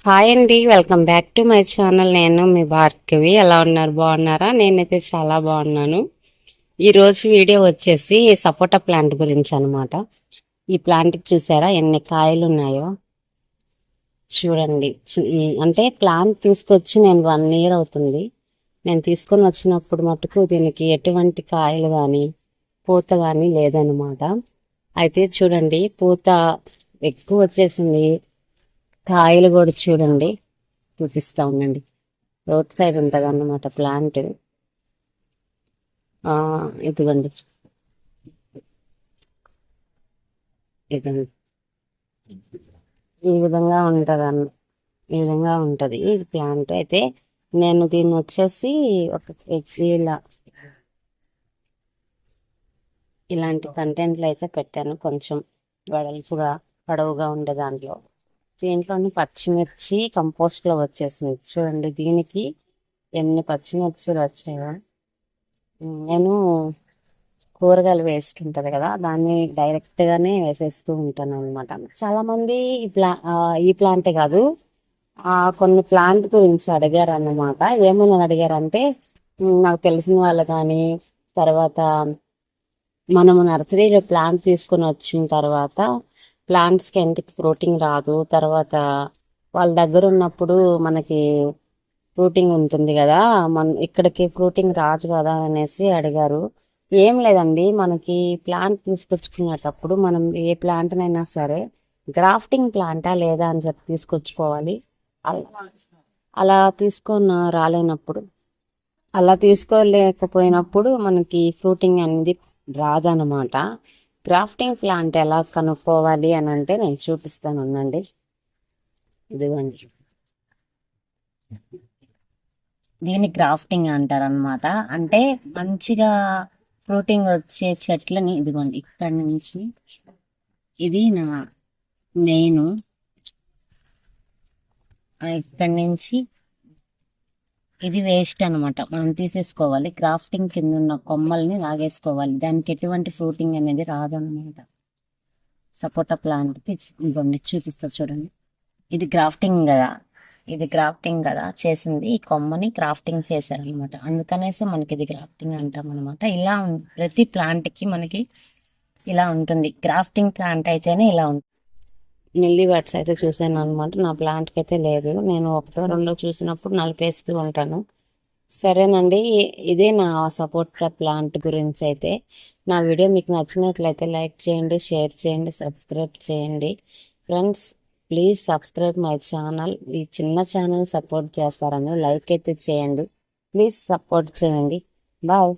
Hi అండి, welcome back to my channel. నేను మీ భార్గవి. ఎలా ఉన్నారు? బాగున్నారా? నేనైతే చాలా బాగున్నాను. ఈరోజు వీడియో వచ్చేసి సపోటా ప్లాంట్ గురించి అనమాట. ఈ ప్లాంట్ చూసారా ఎన్ని కాయలు ఉన్నాయో చూడండి. అంటే ప్లాంట్ తీసుకొచ్చి నేను 1 year అవుతుంది. నేను తీసుకొని వచ్చినప్పుడు మటుకు దీనికి ఎటువంటి కాయలు కానీ పూత కానీ లేదనమాట. అయితే చూడండి, పూత ఎక్కువ వచ్చేసింది. కాయలు కూడా చూడండి, చూపిస్తా ఉండండి. రోడ్ సైడ్ ఉంటుంది అన్నమాట ప్లాంట్. ఇదిగోండి, ఇదండి. ఈ విధంగా ఉంటుంది ఈ విధంగా ఉంటుంది ఇది ప్లాంట్. అయితే నేను దీన్ని వచ్చేసి ఒక ఇలా ఇలాంటి కంటెంట్లు అయితే పెట్టాను, కొంచెం వెడల్పుగా పొడవుగా ఉండే దాంట్లో. దీంట్లోని పచ్చిమిర్చి కంపోస్ట్లో వచ్చేసింది చూడండి. దీనికి ఎన్ని పచ్చిమిర్చిలు వచ్చాయో. నేను కూరగాయలు వేస్ట్ ఉంటుంది కదా, దాన్ని డైరెక్ట్ గానే వేసేస్తూ ఉంటాను అనమాట. చాలా మంది ఈ ప్లాంటే కాదు, కొన్ని ప్లాంట్ గురించి అడిగారు అన్నమాట. ఏమని అడిగారంటే, నాకు తెలిసిన వాళ్ళు కానీ, తర్వాత మనము నర్సరీలో ప్లాంట్ తీసుకుని వచ్చిన తర్వాత ప్లాంట్స్కి ఎందుకు ఫ్రూటింగ్ రాదు, తర్వాత వాళ్ళ దగ్గర ఉన్నప్పుడు మనకి ఫ్రూటింగ్ ఉంటుంది కదా, ఇక్కడికి ఫ్రూటింగ్ రాదు కదా అనేసి అడిగారు. ఏం లేదండి, మనకి ప్లాంట్ తీసుకొచ్చుకునేటప్పుడు మనం ఏ ప్లాంట్నైనా సరే గ్రాఫ్టింగ్ ప్లాంటా లేదా అని చెప్పి తీసుకొచ్చుకోవాలి. అలా తీసుకొని రాలేనప్పుడు, అలా తీసుకోలేకపోయినప్పుడు మనకి ఫ్రూటింగ్ అనేది రాదనమాట. గ్రాఫ్టింగ్ ప్లాంట్ ఎలా కనుక్కోవాలి అని అంటే నేను చూపిస్తాను ఉండండి. ఇదిగోండి, దీన్ని గ్రాఫ్టింగ్ అంటారు అనమాట. అంటే మంచిగా ఫ్రూటింగ్ వచ్చే చెట్లని, ఇదిగోండి ఇక్కడ నుంచి, ఇది నా మెయిన్, ఇక్కడి నుంచి ఇది వేస్ట్ అనమాట, మనం తీసేసుకోవాలి. గ్రాఫ్టింగ్ కింద ఉన్న కొమ్మల్ని లాగేసుకోవాలి, దానికి ఎటువంటి ఫ్రూటింగ్ అనేది రాదనమాట. సపోటా ప్లాంట్కి ఇదిగోండి చూపిస్తా చూడండి. ఇది గ్రాఫ్టింగ్ కదా, ఇది గ్రాఫ్టింగ్ కదా చేసింది, ఈ కొమ్మని గ్రాఫ్టింగ్ చేశారనమాట. అందుకనేసి మనకి ఇది గ్రాఫ్టింగ్ అంటాం అనమాట. ఇలా ప్రతి ప్లాంట్కి మనకి ఇలా ఉంటుంది. గ్రాఫ్టింగ్ ప్లాంట్ అయితేనే ఇలా ఉంటుంది. మిల్లీ బడ్స్ అయితే చూసాను అనమాట, నా ప్లాంట్కి అయితే లేదు. నేను ఒకటో రెండో చూసినప్పుడు నలిపేస్తూ ఉంటాను. సరేనండి, ఇదే నా సపోటా ప్లాంట్ గురించి. అయితే నా వీడియో మీకు నచ్చినట్లయితే లైక్ చేయండి, షేర్ చేయండి, సబ్స్క్రైబ్ చేయండి. Friends, please subscribe my channel. ఈ చిన్న ఛానల్ సపోర్ట్ చేస్తారని లైక్ అయితే చేయండి. ప్లీజ్ సపోర్ట్ చేయండి. బాయ్.